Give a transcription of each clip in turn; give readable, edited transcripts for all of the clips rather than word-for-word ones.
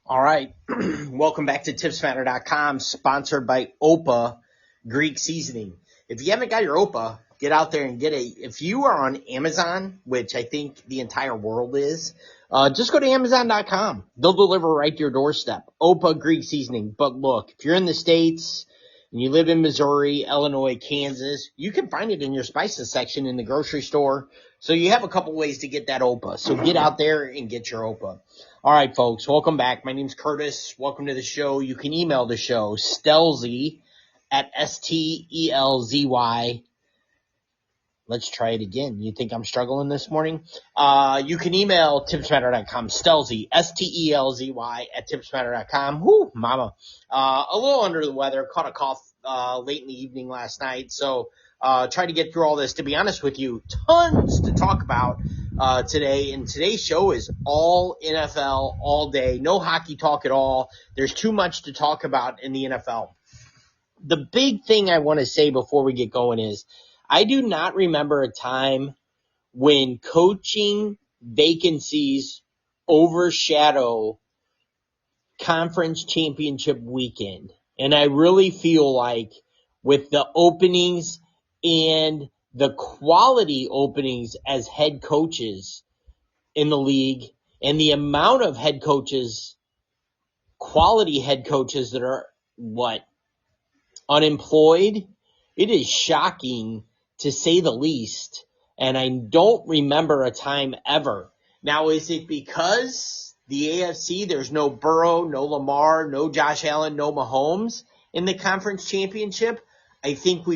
All right. Welcome back to tipsmatter.com, sponsored by Opa Greek Seasoning. If you haven't got your Opa, get out there and get it. If you are on Amazon, which I think the entire world is, just go to amazon.com. They'll deliver right to your doorstep. Opa Greek Seasoning. But look, if you're in the States and you live in Missouri, Illinois, Kansas, you can find it in your spices section in the grocery store. So you have a couple ways to get that Opa. So get out there and get your Opa. All right, folks, welcome back. My name's Curtis. Welcome to the show. You can email the show, Stelzy at Stelzy. Let's try it again. You think I'm struggling this morning? You can email tipsmatter.com, Stelzy, Stelzy at tipsmatter.com. Whoo, mama. A little under the weather. Caught a cough late in the evening last night. So try to get through all this. To be honest with you, tons to talk about today. And today's show is all NFL all day. No hockey talk at all. There's too much to talk about in the NFL. The big thing I want to say before we get going is I do not remember a time when coaching vacancies overshadow conference championship weekend. And I really feel like with the openings and the quality openings as head coaches in the league and the amount of head coaches, quality head coaches that are unemployed, it is shocking to say the least. And I don't remember a time ever. Now, is it because the AFC, there's no Burrow, no Lamar, no Josh Allen, no Mahomes in the conference championship? I think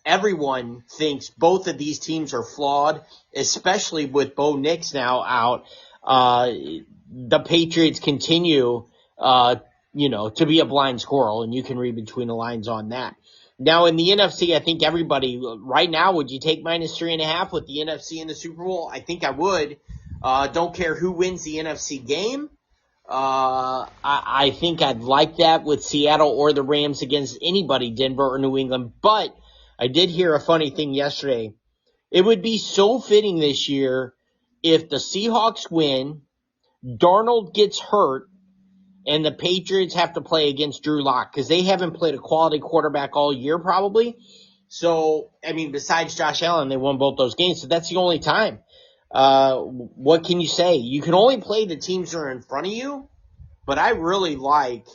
everyone thinks both of these teams are flawed, especially with Bo Nix now out. The Patriots continue, to be a blind squirrel, and you can read between the lines on that. Now, in the NFC, I think everybody right now, would you take -3.5 with the NFC in the Super Bowl? I think I would. Don't care who wins the NFC game. I think I'd like that with Seattle or the Rams against anybody, Denver or New England. But I did hear a funny thing yesterday. It would be so fitting this year if the Seahawks win, Darnold gets hurt, and the Patriots have to play against Drew Lock because they haven't played a quality quarterback all year probably. So, besides Josh Allen, they won both those games. So that's the only time. What can you say? You can only play the teams that are in front of you. But I really like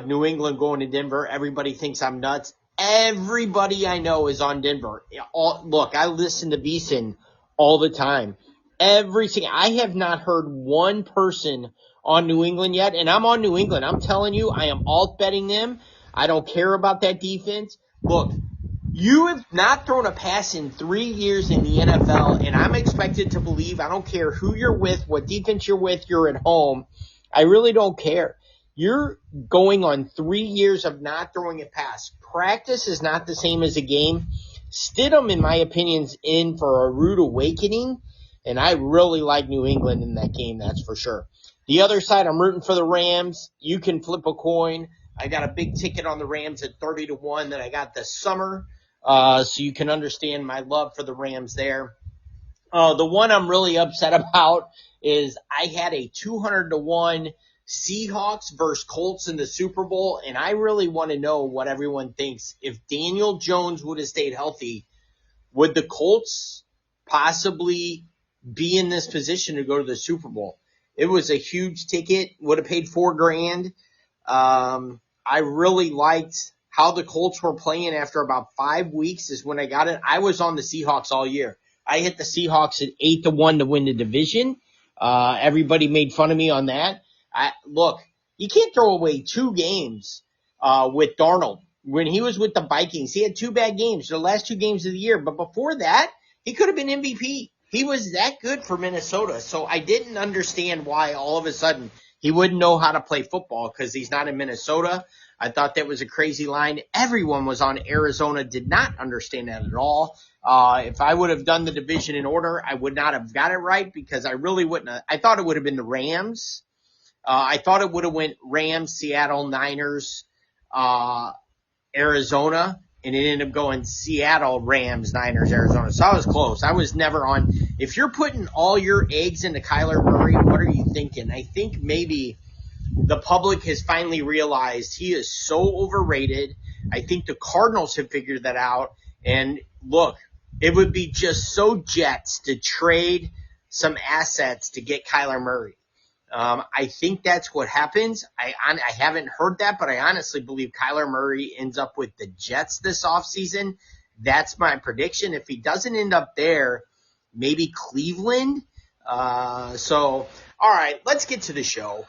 New England going to Denver. Everybody thinks I'm nuts. Everybody I know is on Denver. Look, I listen to Beeson all the time. I have not heard one person on New England yet, and I'm on New England. I'm telling you, I am alt betting them. I don't care about that defense. Look, you have not thrown a pass in 3 years in the NFL, and I'm expected to believe, I don't care who you're with, what defense you're with, you're at home. I really don't care. You're going on 3 years of not throwing a pass. Practice is not the same as a game. Stidham, in my opinion, is in for a rude awakening, and I really like New England in that game, that's for sure. The other side, I'm rooting for the Rams. You can flip a coin. I got a big ticket on the Rams at 30-1 that I got this summer, so you can understand my love for the Rams there. The one I'm really upset about is I had a 200-1 Seahawks versus Colts in the Super Bowl, and I really want to know what everyone thinks. If Daniel Jones would have stayed healthy, would the Colts possibly be in this position to go to the Super Bowl? It was a huge ticket, would have paid $4,000. I really liked how the Colts were playing after about 5 weeks is when I got it. I was on the Seahawks all year. I hit the Seahawks at 8-1 to win the division. Everybody made fun of me on that. Look, you can't throw away 2 games with Darnold. When he was with the Vikings, he had 2 bad games, the last 2 games of the year. But before that, he could have been MVP. He was that good for Minnesota. So I didn't understand why all of a sudden he wouldn't know how to play football because he's not in Minnesota. I thought that was a crazy line. Everyone was on Arizona, did not understand that at all. If I would have done the division in order, I would not have got it right because I really wouldn't have. I thought it would have been the Rams. I thought it would have went Rams, Seattle, Niners, Arizona, and it ended up going Seattle, Rams, Niners, Arizona. So I was close. I was never on. If you're putting all your eggs into Kyler Murray, what are you thinking? I think maybe the public has finally realized he is so overrated. I think the Cardinals have figured that out. And look, it would be just so Jets to trade some assets to get Kyler Murray. I think that's what happens. I haven't heard that, but I honestly believe Kyler Murray ends up with the Jets this offseason. That's my prediction. If he doesn't end up there, maybe Cleveland. All right, let's get to the show.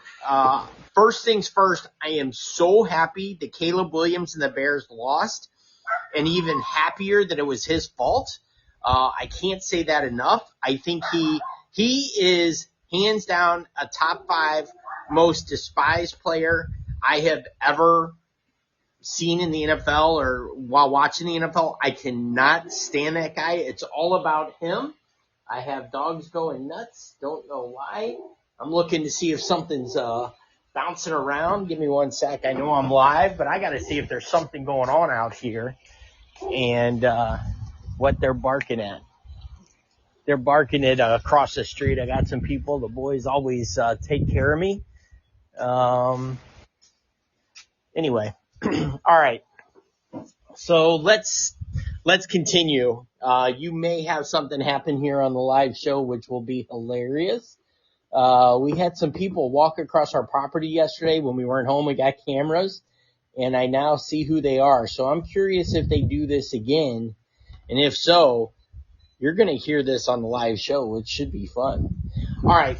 First things first, I am so happy that Caleb Williams and the Bears lost, and even happier that it was his fault. I can't say that enough. I think he is hands down a top 5 most despised player I have ever seen in the NFL or while watching the NFL. I cannot stand that guy. It's all about him. I have dogs going nuts. Don't know why. I'm looking to see if something's bouncing around. Give me one sec. I know I'm live, but I got to see if there's something going on out here and what they're barking at. They're barking it across the street. I got some people. The boys always take care of me. Anyway, all right. So let's continue. You may have something happen here on the live show, which will be hilarious. We had some people walk across our property yesterday when we weren't home. We got cameras, and I now see who they are. So I'm curious if they do this again, and if so, you're going to hear this on the live show, which should be fun. All right.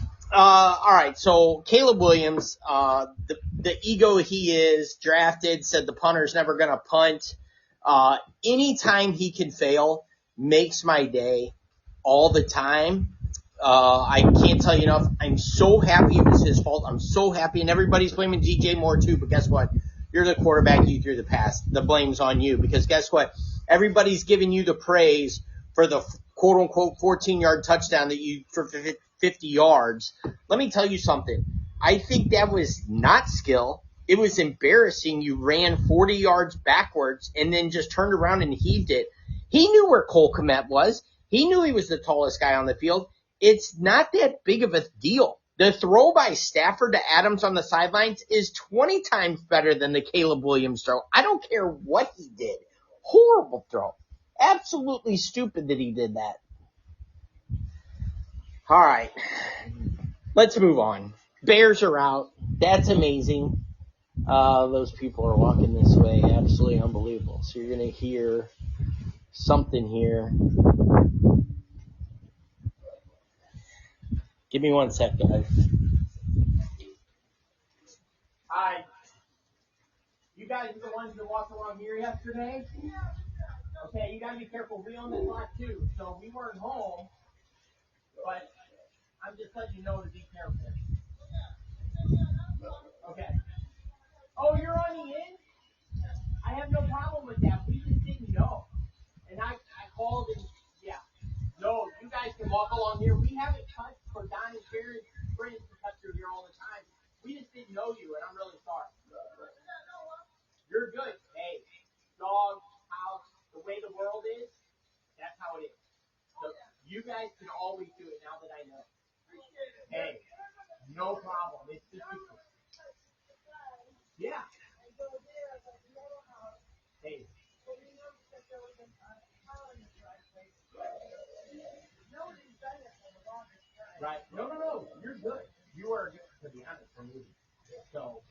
So Caleb Williams, the ego he is, drafted, said the punter's never going to punt. Anytime he can fail makes my day all the time. I can't tell you enough. I'm so happy it was his fault. I'm so happy, and everybody's blaming DJ Moore too, but guess what? You're the quarterback. You threw the pass. The blame's on you, because guess what? Everybody's giving you the praise for the quote-unquote 14-yard touchdown that you for 50 yards. Let me tell you something. I think that was not skill. It was embarrassing. You ran 40 yards backwards and then just turned around and heaved it. He knew where Cole Kmet was. He knew he was the tallest guy on the field. It's not that big of a deal. The throw by Stafford to Adams on the sidelines is 20 times better than the Caleb Williams throw. I don't care what he did. Horrible throw. Absolutely stupid that he did that. All right. Let's move on. Bears are out. That's amazing. Those people are walking this way. Absolutely unbelievable. So you're going to hear something here. Give me one sec, guys. Hi. You guys are the ones that walked along here yesterday? Okay, you got to be careful. We own this lot too. So we weren't home, but I'm just letting you know to be careful. Okay. Oh, you're on the in? I have no problem with that. We just didn't know. And I called and, yeah. No, you guys can walk along here. We haven't cut for Don and Sharon's friends to cut through here all the time. We just didn't know you, and I'm really sorry. You're good. Hey, dog, house, the way the world is, that's how it is. So you guys can always do it now that I know. Hey, no problem. It's just yeah. Hey. Right. No. You're good. You are good. To be honest, we're moving. So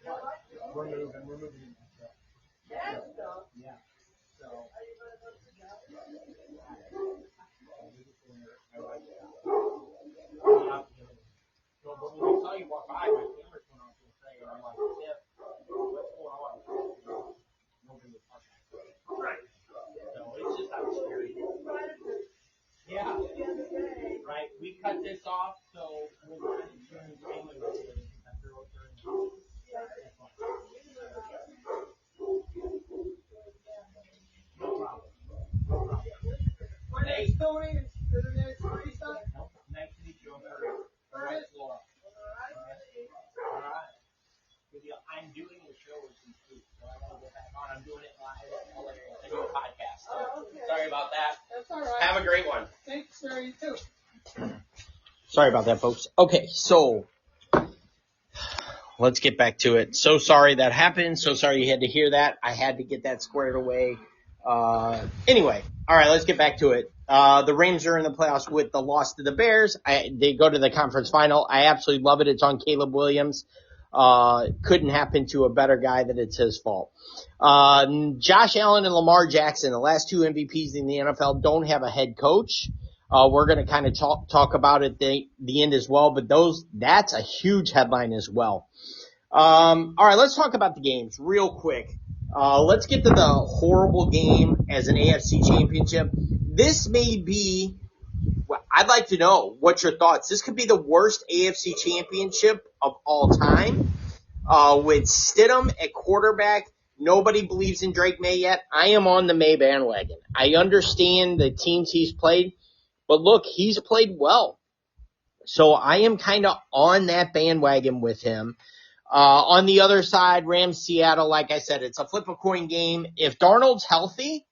we're moving. Yeah. So. So, but when we saw you walk by, my camera's went off and saying, I'm like, yeah, what's going on? Nobody was talking. Right. So it's just how scary. Yeah. Right. We cut this off, so we'll run insurance family with it. No problem. Hey, Tony. Nice to meet you. All right, Laura. All right. I'm doing the show with some food, so I want to go back on. I'm doing it live. I do a podcast. So sorry about that. That's all right. Have a great one. Thanks, sir. You too. Sorry about that, folks. Okay, so let's get back to it. So sorry that happened. So sorry you had to hear that. I had to get that squared away. Anyway, all right, let's get back to it. The Rams are in the playoffs with the loss to the Bears. They go to the conference final. I absolutely love it. It's on Caleb Williams. Couldn't happen to a better guy that it's his fault. Josh Allen and Lamar Jackson, the last two MVPs in the NFL, don't have a head coach. We're going to kind of talk about it at the end as well, but that's a huge headline as well. All right, let's talk about the games real quick. Let's get to the horrible game as an AFC championship. This may be, I'd like to know what your thoughts. This could be the worst AFC championship of all time. With Stidham at quarterback, nobody believes in Drake May yet. I am on the May bandwagon. I understand the teams he's played, but look, he's played well. So I am kind of on that bandwagon with him. On the other side, Rams, Seattle, like I said, it's a flip a coin game. If Darnold's healthy,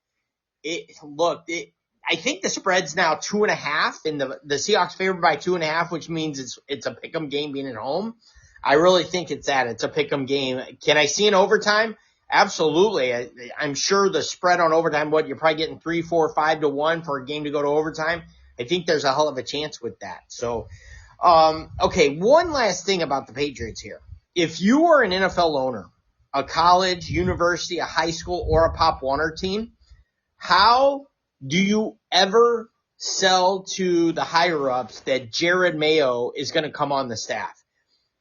I think the spread's now 2.5, and the Seahawks favored by 2.5, which means it's a pick'em game being at home. I really think it's that. It's a pick'em game. Can I see an overtime? Absolutely. I'm sure the spread on overtime, you're probably getting 3, 4, 5 to 1 for a game to go to overtime. I think there's a hell of a chance with that. So, okay, one last thing about the Patriots here. If you are an NFL owner, a college, university, a high school, or a Pop Warner team, how do you ever sell to the higher-ups that Jared Mayo is going to come on the staff?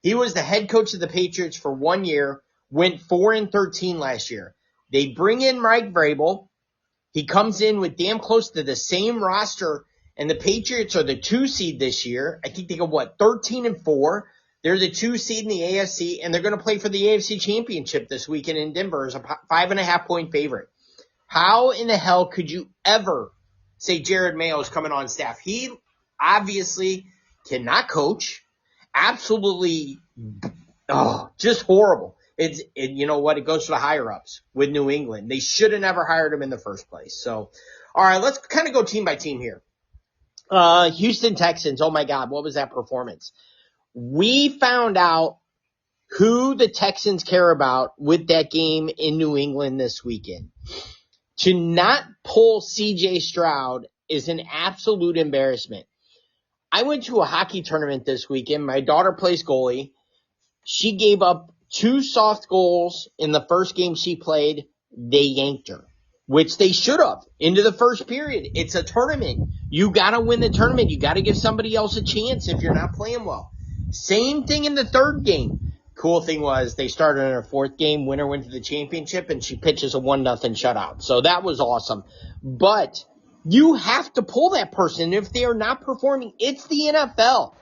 He was the head coach of the Patriots for 1 year, went 4-13 last year. They bring in Mike Vrabel. He comes in with damn close to the same roster, and the Patriots are the 2 seed this year. I think they go, 13-4. They're the 2 seed in the AFC, and they're going to play for the AFC Championship this weekend in Denver as a 5.5-point favorite. How in the hell could you ever say Jared Mayo is coming on staff? He obviously cannot coach. Absolutely, just horrible. You know what? It goes to the higher-ups with New England. They should have never hired him in the first place. So, all right, let's kind of go team by team here. Houston Texans, oh my God, what was that performance? We found out who the Texans care about with that game in New England this weekend. To not pull C.J. Stroud is an absolute embarrassment. I went to a hockey tournament this weekend. My daughter plays goalie. She gave up 2 soft goals in the first game she played. They yanked her, which they should have into the first period. It's a tournament. You got to win the tournament. You got to give somebody else a chance if you're not playing well. Same thing in the third game. Cool thing was they started in her 4th game. Winner went to the championship, and she pitches a 1-0 shutout. So that was awesome. But you have to pull that person. If they are not performing, it's the NFL.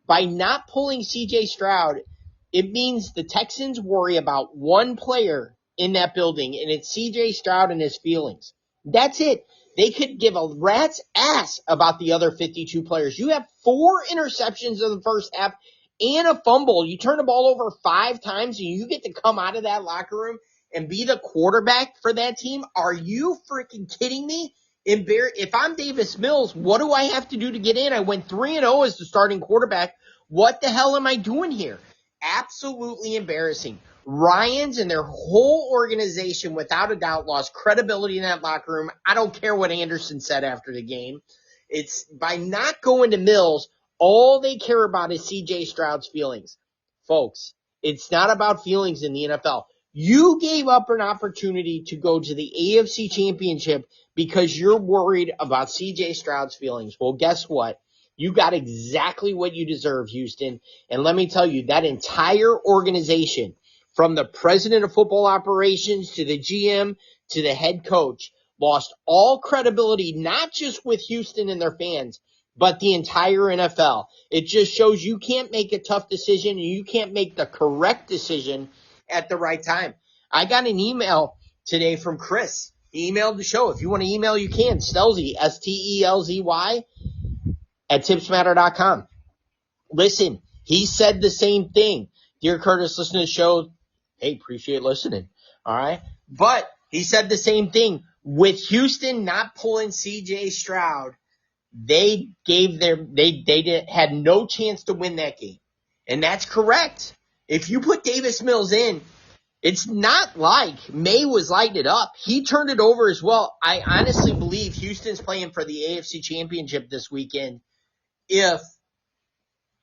By not pulling C.J. Stroud, it means the Texans worry about one player in that building, and it's C.J. Stroud and his feelings. That's it. They could give a rat's ass about the other 52 players. You have 4 interceptions in the first half and a fumble. You turn the ball over 5 times, and you get to come out of that locker room and be the quarterback for that team? Are you freaking kidding me? If I'm Davis Mills, what do I have to do to get in? I went 3-0 as the starting quarterback. What the hell am I doing here? Absolutely embarrassing. Ryans and their whole organization, without a doubt, lost credibility in that locker room. I don't care what Anderson said after the game. It's by not going to Mills, all they care about is C.J. Stroud's feelings. Folks, it's not about feelings in the NFL. You gave up an opportunity to go to the AFC Championship because you're worried about C.J. Stroud's feelings. Well, guess what? You got exactly what you deserve, Houston. And let me tell you, that entire organization, from the president of football operations to the GM to the head coach, lost all credibility, not just with Houston and their fans, but the entire NFL. It just shows you can't make a tough decision and you can't make the correct decision at the right time. I got an email today from Chris. He emailed the show. If you want to email, you can. Stelzy, Stelzy, @tipsmatter.com. Listen, he said the same thing. Dear Curtis, listen to the show. Hey, appreciate listening. All right. But he said the same thing. With Houston not pulling C.J. Stroud, they had no chance to win that game. And that's correct. If you put Davis Mills in, it's not like May was lighting it up. He turned it over as well. I honestly believe Houston's playing for the AFC Championship this weekend if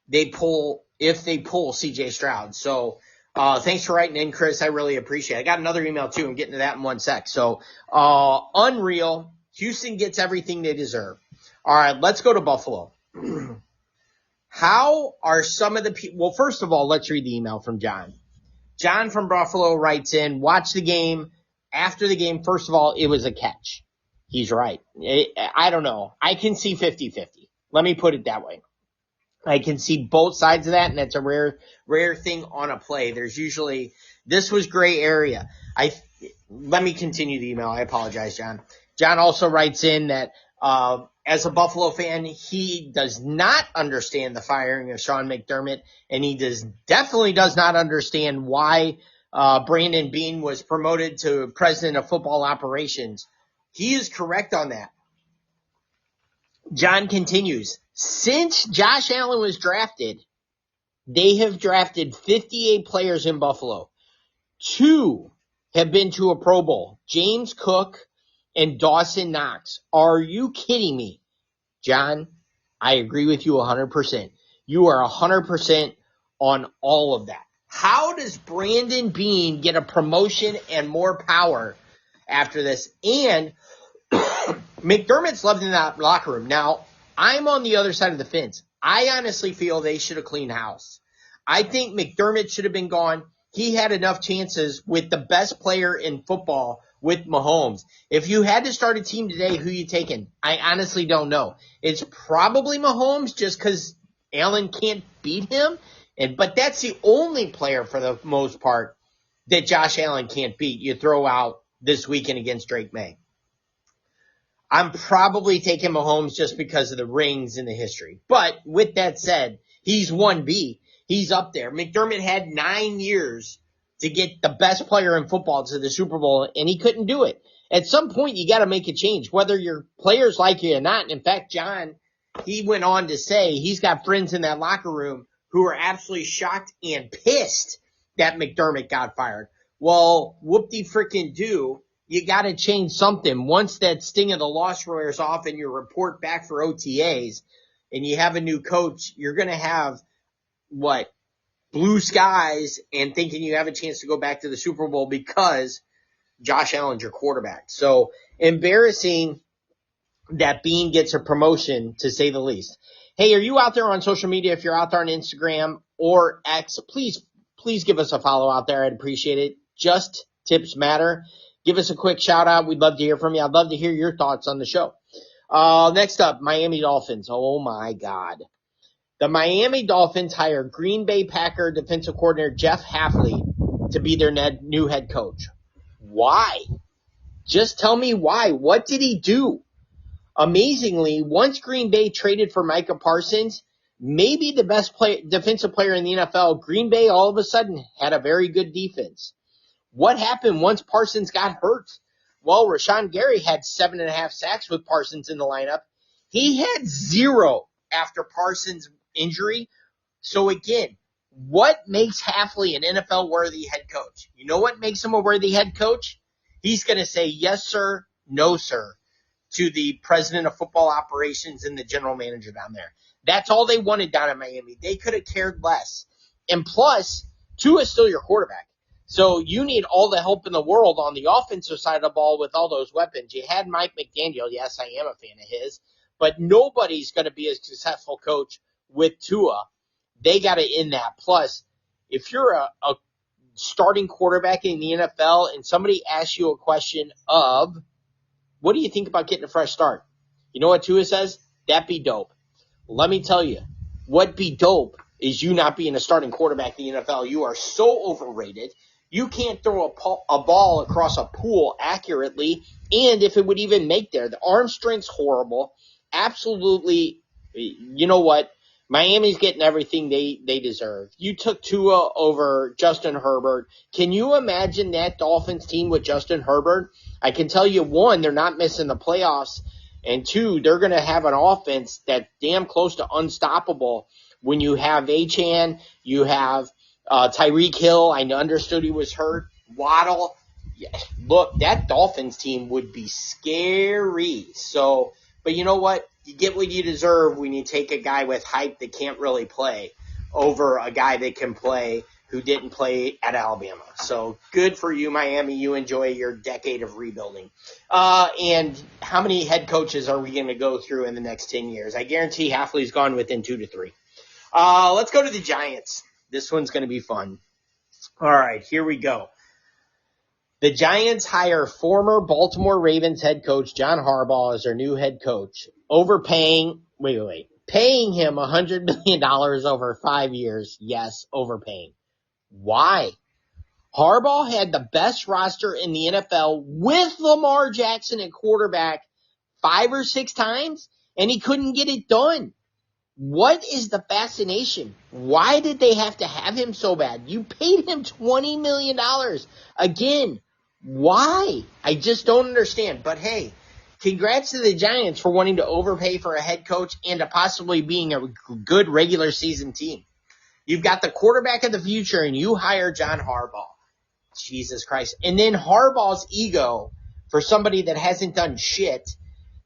they pull CJ Stroud. So thanks for writing in, Chris. I really appreciate it. I got another email too. I'm getting to that in 1 sec. So unreal. Houston gets everything they deserve. All right, let's go to Buffalo. How are some of the people? Well, first of all, let's read the email from John. John from Buffalo writes in, watch the game. After the game, first of all, it was a catch. He's right. I don't know. I can see 50-50. Let me put it that way. I can see both sides of that, and that's a rare thing on a play. There's usually – this was gray area. Let me continue the email. I apologize, John. John also writes in that as a Buffalo fan, he does not understand the firing of Sean McDermott, and he definitely does not understand why Brandon Beane was promoted to president of football operations. He is correct on that. John continues, since Josh Allen was drafted, they have drafted 58 players in Buffalo. 2 have been to a Pro Bowl, James Cook and Dawson Knox. Are you kidding me? John, I agree with you 100%. You are 100% on all of that. How does Brandon Beane get a promotion and more power after this? And McDermott's loved in that locker room. Now, I'm on the other side of the fence. I honestly feel they should have cleaned house. I think McDermott should have been gone. He had enough chances with the best player in football with Mahomes. If you had to start a team today, who you taking? I honestly don't know. It's probably Mahomes just because Allen can't beat him. But that's the only player for the most part that Josh Allen can't beat. You throw out this weekend against Drake May. I'm probably taking Mahomes just because of the rings in the history. But with that said, he's 1B. He's up there. McDermott had 9 years to get the best player in football to the Super Bowl, and he couldn't do it. At some point, you got to make a change, whether your players like you or not. And in fact, John, he went on to say he's got friends in that locker room who are absolutely shocked and pissed that McDermott got fired. Well, whoop-de-frickin-do. You got to change something. Once that sting of the loss wears off and you report back for OTAs and you have a new coach, you're going to have, blue skies and thinking you have a chance to go back to the Super Bowl because Josh Allen's your quarterback. So embarrassing that Beane gets a promotion, to say the least. Hey, are you out there on social media? If you're out there on Instagram or X, please give us a follow out there. I'd appreciate it. Just tips matter. Give us a quick shout out. We'd love to hear from you. I'd love to hear your thoughts on the show. Next up, Miami Dolphins. Oh my God. The Miami Dolphins hired Green Bay Packer defensive coordinator Jeff Hafley to be their new head coach. Why? Just tell me why. What did he do? Amazingly, once Green Bay traded for Micah Parsons, maybe the best defensive player in the NFL, Green Bay all of a sudden had a very good defense. What happened once Parsons got hurt? Well, Rashawn Gary had 7.5 sacks with Parsons in the lineup. He had 0 after Parsons' injury. So again, what makes Hafley an NFL-worthy head coach? You know what makes him a worthy head coach? He's going to say yes, sir, no, sir, to the president of football operations and the general manager down there. That's all they wanted down in Miami. They could have cared less. And plus, Tua is still your quarterback. So you need all the help in the world on the offensive side of the ball with all those weapons. You had Mike McDaniel. Yes, I am a fan of his. But nobody's going to be a successful coach with Tua. They got to end that. Plus, if you're a starting quarterback in the NFL and somebody asks you a question of, what do you think about getting a fresh start? You know what Tua says? That'd be dope. Let me tell you, what'd be dope is you not being a starting quarterback in the NFL. You are so overrated. You can't throw a ball across a pool accurately, and if it would even make there. The arm strength's horrible. Absolutely, you know what? Miami's getting everything they deserve. You took Tua over Justin Herbert. Can you imagine that Dolphins team with Justin Herbert? I can tell you, 1, they're not missing the playoffs, and 2, they're going to have an offense that's damn close to unstoppable when you have Achane, you have Tyreek Hill, I understood he was hurt. Waddle. Yeah, look, that Dolphins team would be scary. So, but you know what? You get what you deserve when you take a guy with hype that can't really play over a guy that can play who didn't play at Alabama. So good for you, Miami. You enjoy your decade of rebuilding. And how many head coaches are we going to go through in the next 10 years? I guarantee Hafley's gone within 2 to 3. Let's go to the Giants. This one's going to be fun. All right, here we go. The Giants hire former Baltimore Ravens head coach John Harbaugh as their new head coach, paying him $100 million over 5 years. Yes, overpaying. Why? Harbaugh had the best roster in the NFL with Lamar Jackson at quarterback 5 or 6 times, and he couldn't get it done. What is the fascination? Why did they have to have him so bad? You paid him $20 million. Again, why? I just don't understand. But hey, congrats to the Giants for wanting to overpay for a head coach and to possibly being a good regular season team. You've got the quarterback of the future, and you hire John Harbaugh. Jesus Christ. And then Harbaugh's ego, for somebody that hasn't done shit,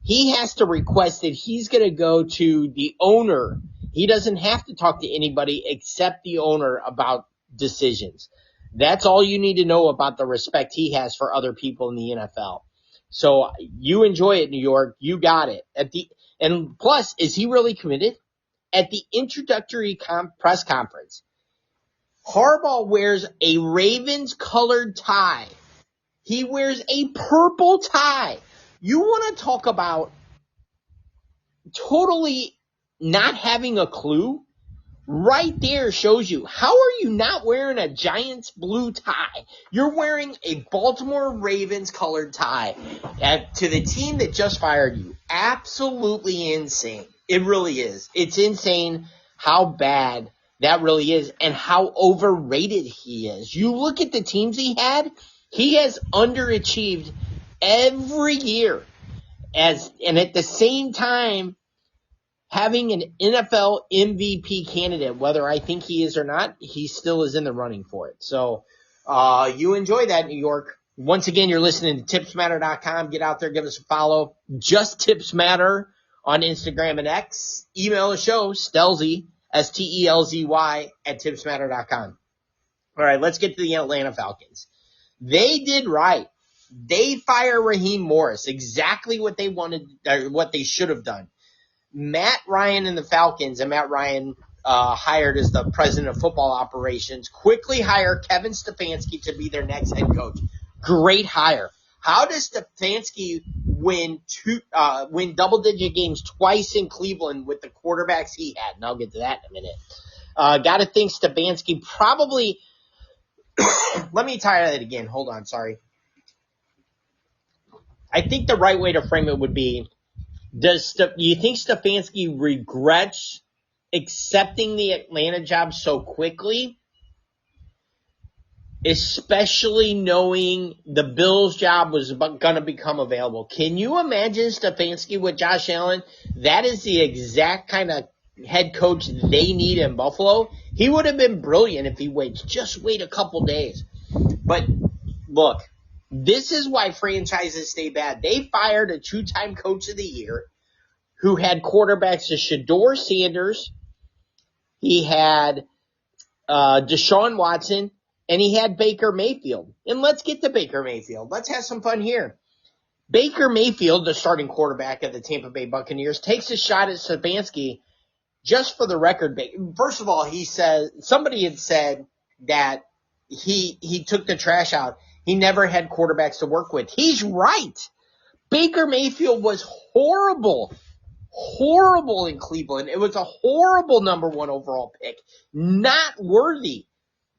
he has to request that he's going to go to the owner. He doesn't have to talk to anybody except the owner about decisions. That's all you need to know about the respect he has for other people in the NFL. So you enjoy it, New York. You got it. And plus, is he really committed? At the introductory press conference, Harbaugh wears a Ravens-colored tie. He wears a purple tie. You want to talk about totally not having a clue? Right there shows you, how are you not wearing a Giants blue tie? You're wearing a Baltimore Ravens colored tie to the team that just fired you. Absolutely insane. It really is. It's insane how bad that really is and how overrated he is. You look at the teams he has underachieved every year. And at the same time, having an NFL MVP candidate, whether I think he is or not, he still is in the running for it. So you enjoy that, New York. Once again, you're listening to tipsmatter.com. Get out there, give us a follow. Just Tips Matter on Instagram and X. Email the show, Stelzy, Stelzy, at tipsmatter.com. All right, let's get to the Atlanta Falcons. They did right. They fire Raheem Morris, exactly what they wanted, or what they should have done. Matt Ryan and the Falcons, and Matt Ryan hired as the president of football operations, quickly hire Kevin Stefanski to be their next head coach. Great hire. How does Stefanski win double-digit games twice in Cleveland with the quarterbacks he had? And I'll get to that in a minute. Got to think Stefanski probably – let me try that again. Hold on, sorry. I think the right way to frame it would be, do you think Stefanski regrets accepting the Atlanta job so quickly, especially knowing the Bills job was going to become available? Can you imagine Stefanski with Josh Allen? That is the exact kind of head coach they need in Buffalo. He would have been brilliant if he waits. Just wait a couple days. But look, this is why franchises stay bad. They fired a 2-time coach of the year who had quarterbacks to Shedeur Sanders. He had Deshaun Watson, and he had Baker Mayfield. And let's get to Baker Mayfield. Let's have some fun here. Baker Mayfield, the starting quarterback of the Tampa Bay Buccaneers, takes a shot at Stefanski. Just for the record, first of all, somebody had said that he took the trash out. He never had quarterbacks to work with. He's right. Baker Mayfield was horrible in Cleveland. It was a horrible number 1 overall pick. Not worthy.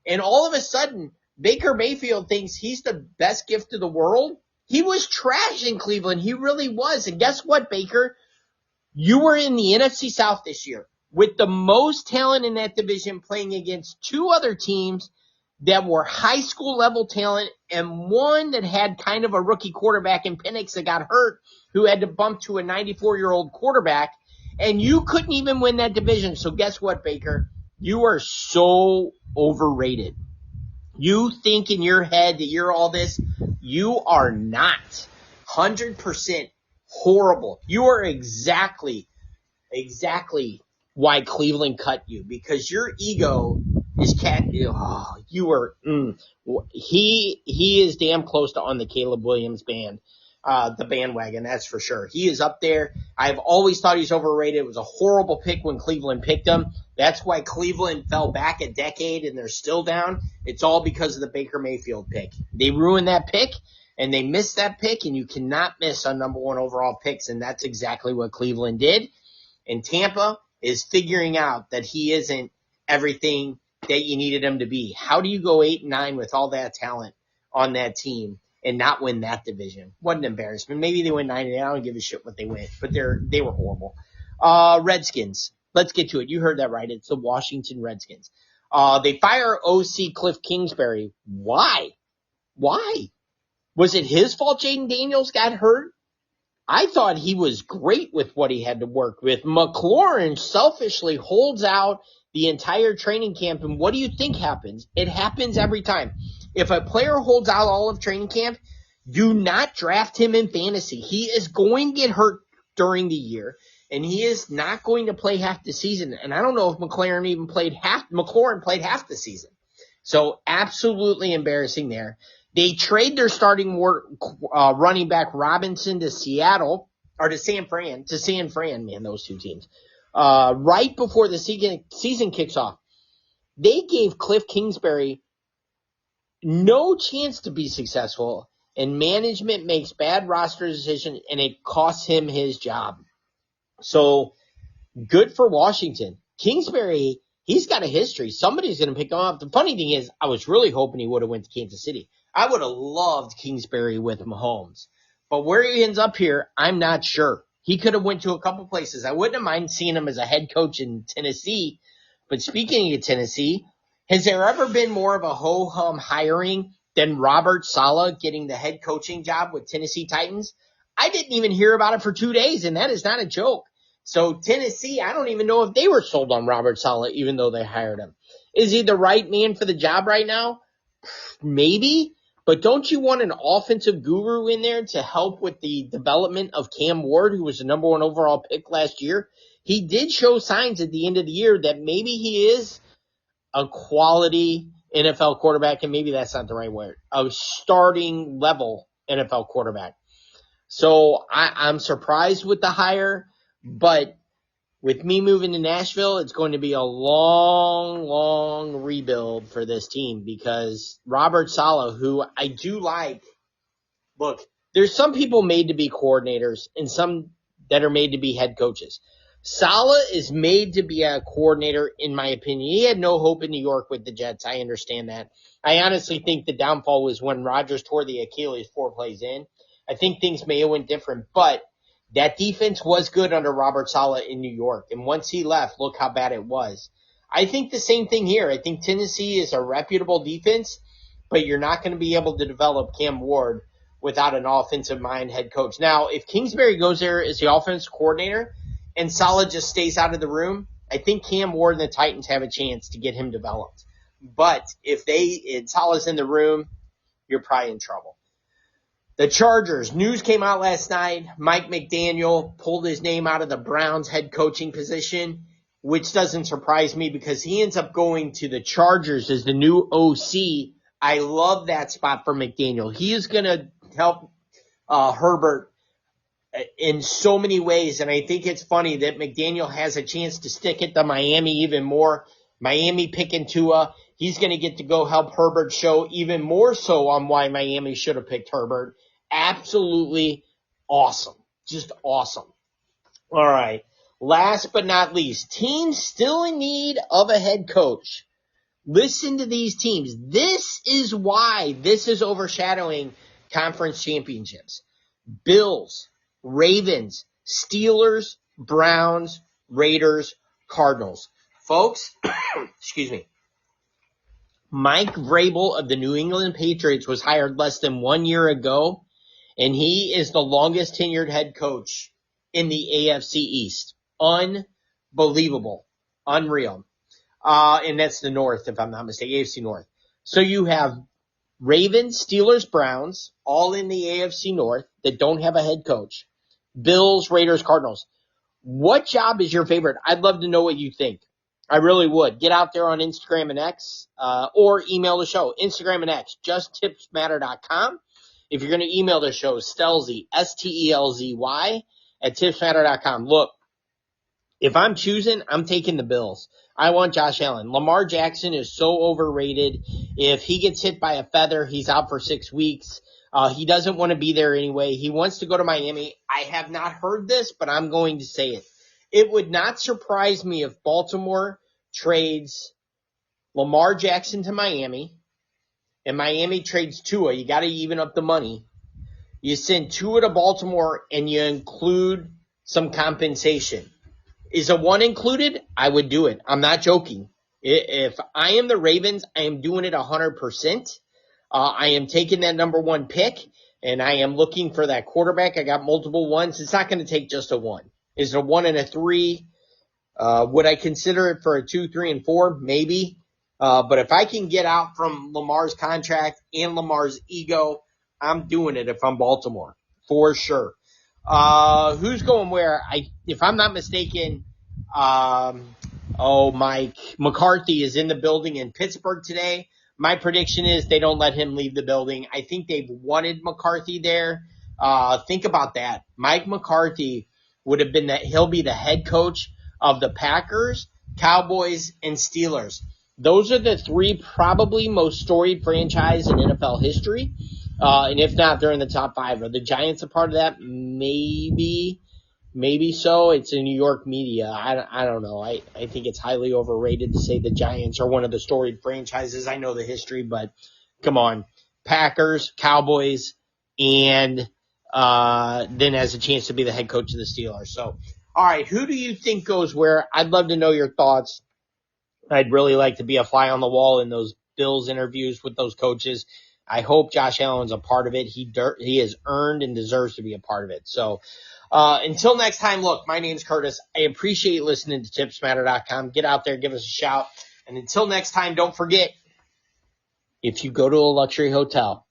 And all of a sudden, Baker Mayfield thinks he's the best gift of the world. He was trash in Cleveland. He really was. And guess what, Baker? You were in the NFC South this year with the most talent in that division, playing against 2 other teams that were high school level talent and one that had kind of a rookie quarterback in Penix that got hurt, who had to bump to a 94-year-old quarterback, and you couldn't even win that division. So guess what, Baker? You are so overrated. You think in your head that you're all this. You are not. 100% horrible. You are exactly why Cleveland cut you, because your ego is he is damn close to on the Caleb Williams the bandwagon, that's for sure. He is up there. I've always thought he's overrated. It was a horrible pick when Cleveland picked him. That's why Cleveland fell back a decade and they're still down. It's all because of the Baker Mayfield pick. They ruined that pick and they missed that pick, and you cannot miss on number 1 overall picks, and that's exactly what Cleveland did. And Tampa is figuring out that he isn't everything that you needed him to be. How do you go 8-9 with all that talent on that team and not win that division? What an embarrassment. Maybe they win 9-8. I don't give a shit what they win, but they were horrible. Redskins. Let's get to it. You heard that right. It's the Washington Redskins. They fire OC Cliff Kingsbury. Why? Was it his fault Jaden Daniels got hurt? I thought he was great with what he had to work with. McLaurin selfishly holds out the entire training camp, and what do you think happens? It happens every time. If a player holds out all of training camp, do not draft him in fantasy. He is going to get hurt during the year, and he is not going to play half the season. And I don't know if McLaurin played half the season. So absolutely embarrassing there. They trade their starting running back Robinson to Seattle, or to San Fran, man, those two teams. Right before the season kicks off. They gave Cliff Kingsbury no chance to be successful, and management makes bad roster decisions, and it costs him his job. So good for Washington. Kingsbury, he's got a history. Somebody's going to pick him up. The funny thing is, I was really hoping he would have went to Kansas City. I would have loved Kingsbury with Mahomes. But where he ends up here, I'm not sure. He could have went to a couple places. I wouldn't have minded seeing him as a head coach in Tennessee. But speaking of Tennessee, has there ever been more of a ho-hum hiring than Robert Saleh getting the head coaching job with Tennessee Titans? I didn't even hear about it for 2 days, and that is not a joke. So Tennessee, I don't even know if they were sold on Robert Saleh, even though they hired him. Is he the right man for the job right now? Maybe. But don't you want an offensive guru in there to help with the development of Cam Ward, who was the number 1 overall pick last year? He did show signs at the end of the year that maybe he is a quality NFL quarterback, and maybe that's not the right word, a starting level NFL quarterback. So I'm surprised with the hire, but with me moving to Nashville, it's going to be a long rebuild for this team, because Robert Saleh, who I do like, look, there's some people made to be coordinators and some that are made to be head coaches. Saleh is made to be a coordinator, in my opinion. He had no hope in New York with the Jets. I understand that. I honestly think the downfall was when Rodgers tore the Achilles 4 plays in. I think things may have went different, but that defense was good under Robert Saleh in New York. And once he left, look how bad it was. I think the same thing here. I think Tennessee is a reputable defense, but you're not going to be able to develop Cam Ward without an offensive mind head coach. Now, if Kingsbury goes there as the offensive coordinator and Saleh just stays out of the room, I think Cam Ward and the Titans have a chance to get him developed. But if Saleh's in the room, you're probably in trouble. The Chargers, news came out last night. Mike McDaniel pulled his name out of the Browns head coaching position, which doesn't surprise me because he ends up going to the Chargers as the new OC. I love that spot for McDaniel. He is going to help Herbert in so many ways, and I think it's funny that McDaniel has a chance to stick it to Miami even more. Miami picking Tua. He's going to get to go help Herbert show even more so on why Miami should have picked Herbert. Absolutely awesome. Just awesome. All right. Last but not least, teams still in need of a head coach. Listen to these teams. This is why this is overshadowing conference championships. Bills, Ravens, Steelers, Browns, Raiders, Cardinals. Folks, excuse me. Mike Vrabel of the New England Patriots was hired less than 1 year ago, and he is the longest tenured head coach in the AFC East. Unbelievable. Unreal. And that's the North, if I'm not mistaken, AFC North. So you have Ravens, Steelers, Browns, all in the AFC North that don't have a head coach. Bills, Raiders, Cardinals. What job is your favorite? I'd love to know what you think. I really would. Get out there on Instagram and X, or email the show. Instagram and X, justtipsmatter.com. If you're going to email the show, Stelzy, Stelzy, at tipsmatter.com. Look, if I'm choosing, I'm taking the Bills. I want Josh Allen. Lamar Jackson is so overrated. If he gets hit by a feather, he's out for 6 weeks. He doesn't want to be there anyway. He wants to go to Miami. I have not heard this, but I'm going to say it. It would not surprise me if Baltimore trades Lamar Jackson to Miami and Miami trades Tua. You got to even up the money. You send Tua to Baltimore and you include some compensation. Is a one included? I would do it. I'm not joking. If I am the Ravens, I am doing it 100%. I am taking that number one pick, and I am looking for that quarterback. I got multiple ones. It's not going to take just a one. Is it a 1 and a 3? Would I consider it for a 2, 3, and 4? Maybe. But if I can get out from Lamar's contract and Lamar's ego, I'm doing it if I'm Baltimore, for sure. Who's going where? If I'm not mistaken, Mike McCarthy is in the building in Pittsburgh today. My prediction is they don't let him leave the building. I think they've wanted McCarthy there. Think about that. Mike McCarthy would have been he'll be the head coach of the Packers, Cowboys, and Steelers. Those are the 3 probably most storied franchise in NFL history. And if not, they're in the top 5. Are the Giants a part of that? Maybe so. It's in New York media. I don't know. I think it's highly overrated to say the Giants are one of the storied franchises. I know the history, but come on. Packers, Cowboys, and then has a chance to be the head coach of the Steelers. So, all right, who do you think goes where? I'd love to know your thoughts. I'd really like to be a fly on the wall in those Bills interviews with those coaches. I hope Josh Allen's a part of it. He has earned and deserves to be a part of it. So until next time, look, my name's Curtis. I appreciate listening to tipsmatter.com. Get out there, give us a shout. And until next time, don't forget, if you go to a luxury hotel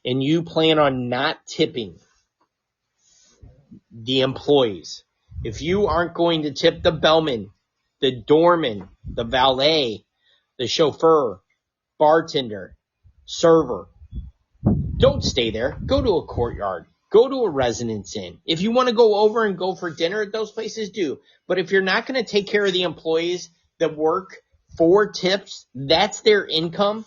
and you plan on not tipping the employees, if you aren't going to tip the bellman, the doorman, the valet, the chauffeur, bartender, server, don't stay there. Go to a Courtyard. Go to a Residence Inn. If you want to go over and go for dinner at those places, do. But if you're not going to take care of the employees that work for tips, that's their income,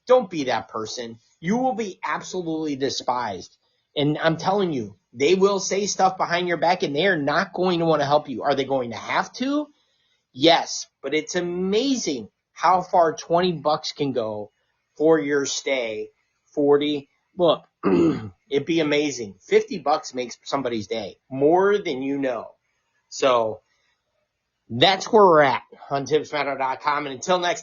don't be that person. You will be absolutely despised. And I'm telling you, they will say stuff behind your back, and they are not going to want to help you. Are they going to have to? Yes, but it's amazing how far $20 can go for your stay. 40. Look, it'd be amazing. $50 makes somebody's day, more than you know. So that's where we're at on tipsmatter.com. And until next time.